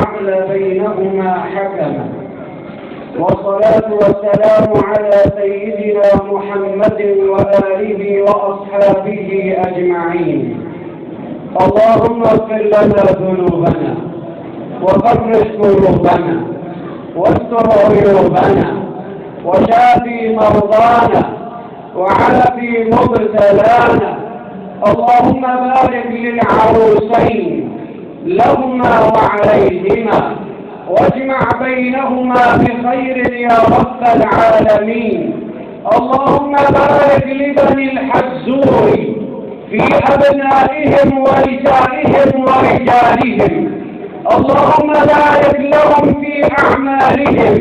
وجعل بينهما حكما، والصلاة والسلام على سيدنا محمد وآله وأصحابه أجمعين. اللهم اغفر لنا ذنوبنا وفرج قلوبنا واستر عيوبنا وشافي مرضانا وعافي مبتلانا. اللهم بارك للعروسين لهما وعليهما واجمع بينهما بخير يا رب العالمين. اللهم بارك لبني الحزور في أبنائهم ونسائهم ورجالهم. اللهم بارك لهم في أعمالهم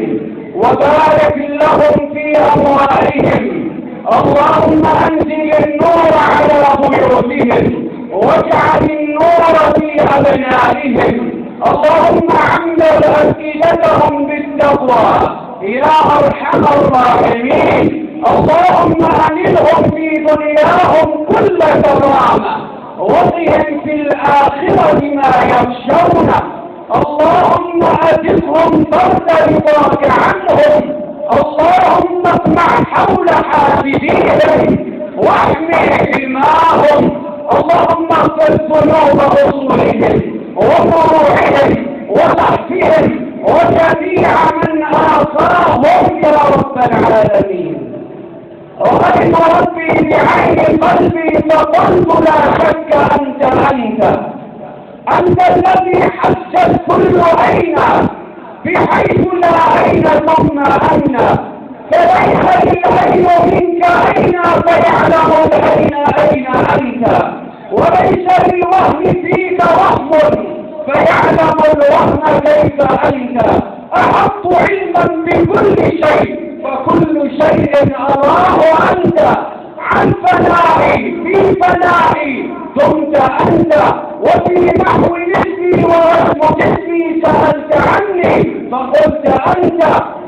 وبارك لهم في أموالهم. اللهم أنزل النور على بيوتهم واجعل النور في أبنائهم. اللهم عمر أفئدتهم بالتقوى يا أرحم الراحمين. اللهم أنلهم في دنياهم كل كرامة وقهم في الآخرة ما يخشون. اللهم أجزهم فرد رضاك عنهم. اللهم اقمع حول حاسديهم واحمي دماءهم. اللهم اغفر ذنوب أصولهم وفروعهم وضعفهم وجميع من آصاهم يا رب العالمين. رحم ربي بعين قلبي فقلت لا شك أنت الذي حجت كل عين بحيث لا عين ثم أن فليس للعين منك أين فيعلم العين أين أنت، وليس للوهم فيك وهم فيعلم الوهم كيف أنت. أحط علما بكل شيء فكل شيء أراه أنت. عن فنائي في فنائي دمت أنت، وفي نحو نسبي ورسم جسمي سألت عني فقلت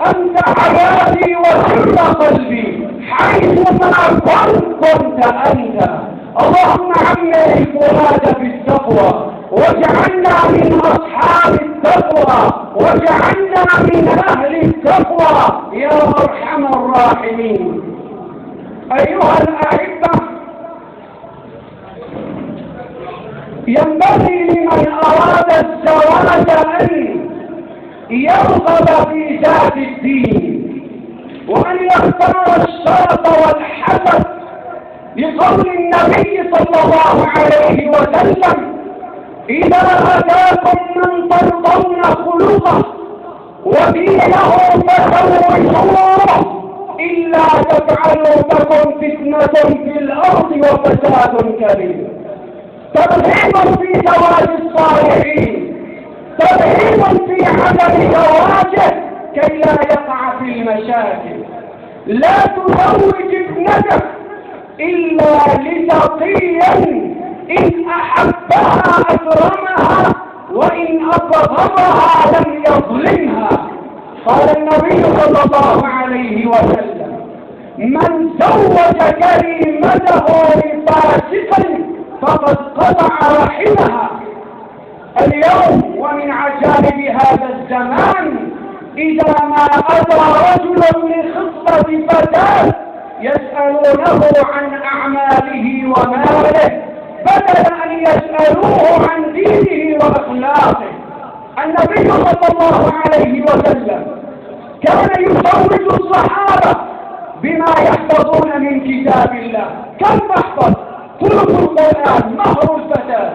أنت حياتي وسر قلبي حيثما كنت أنت. اللهم عمر الفؤاد بالتقوى واجعلنا من أصحاب التقوى واجعلنا من أهل التقوى يا أرحم الراحمين. أيها الأحبة، ينبغي لمن أراد الزواج أن يرغب في ذات الدين وأن يختار الشرف والحسب، لقول النبي صلى الله عليه وسلم: إذا أتاكم من ترضون خلقه ودينه فزوجوه، إلا تفعلوا تكن فتنة في الأرض وفساد كبير. ترغيب في زواج الصالحين، ترغيب في عدم زواجه كي لا يقع في المشاكل. لا تزوج ابنتك إلا لتقي إن أحبها أكرمها وإن أبغضها لم يظلمها. قال النبي صلى الله عليه وسلم: من زوج كريمته لفاسق فقد قطع رحمها. اليوم ومن عجائب هذا الزمان إذا ما أتى رجل لخطبة فتاة يسألونه عن أعماله وماله بدل أن يسألوه عن دينه وأخلاقه. النبي صلى الله عليه وسلم كان يزوج الصحابة بما يحفظون من كتاب الله. كم تحفظ؟ ثلث القرآن مهر الفتاة.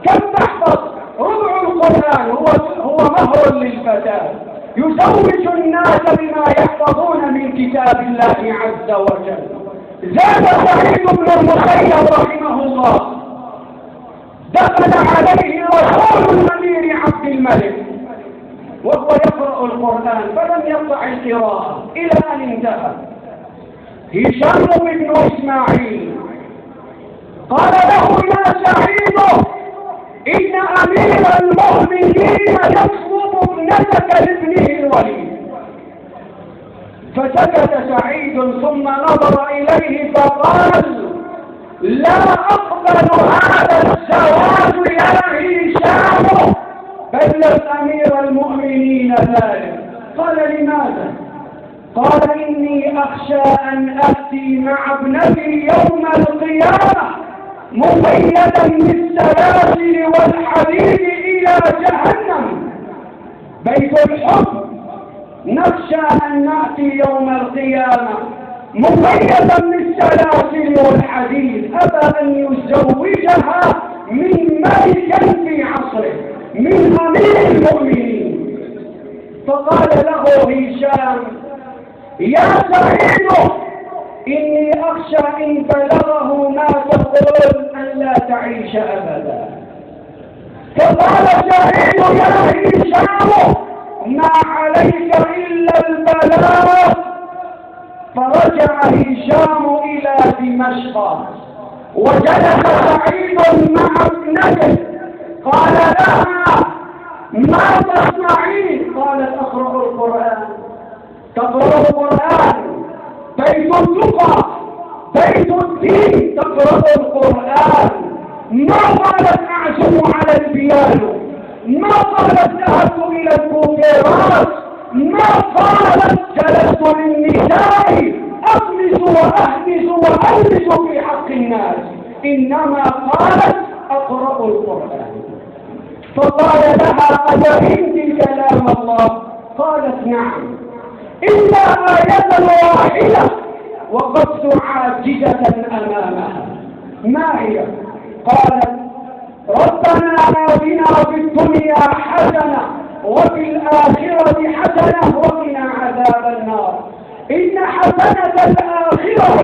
كم تحفظ؟ ربع القرآن هو مهر للفتاة. يزوج الناس بما يحفظون من كتاب الله عز وجل. زاد سعيد بن المسيب رحمه الله: دخل عليه رسول الأمير عبد الملك وهو يقرأ القرآن فلم يقطع القراءة إلى أن انتهى. هشام بن إسماعيل قال له: يا سعيد، إن أمير المؤمنين يطلب ابنتك لابنه الوليد. فسكت سعيد ثم نظر إليه فقال: لا أقبل هذا الزواج يا هشام بلغ أمير المؤمنين ذلك. قال لماذا؟ قال إني أخشى أن أأتي مع ابنتي يوم القيامة مقيدا بالسلاسل والحديد إلى جهنم. بيت الحب نخشى أن نأتي يوم القيامة مقيدا بالسلاسل والحديد. أبى أن يزوجها من ملك في عصره، من أمير المؤمنين. فقال له هشام: يا سعيد، إني أخشى إن بلغه ما تقول أن لا تعيش أبدا. فقال سعيد: يا هشام، ما عليك إلا البلاغ. فرجع هشام إلى دمشق وجلس سعيد مع ابنته. قال لها: ما تصنعين؟ قالت: أقرأ القرآن. تقرأ القرآن، بيت التقى، بيت الدين، تقرأ القرآن. ما قالت: أعزم على البيانو، ما قالت: ذهبت إلى الكوفيرات، ما قالت: جلست للنساء أقمص وأهمس وألبس في حق الناس، إنما قالت: أقرأ القرآن. فقال لها: أفهمت كلام الله؟ قالت: نعم، إلا آية واحدة وقفت عاجزة أمامها. ما هي؟ قالت: ربنا آتنا في الدنيا حسنة وفي الآخرة حسنة وقنا عذاب النار. إن حسنة الآخرة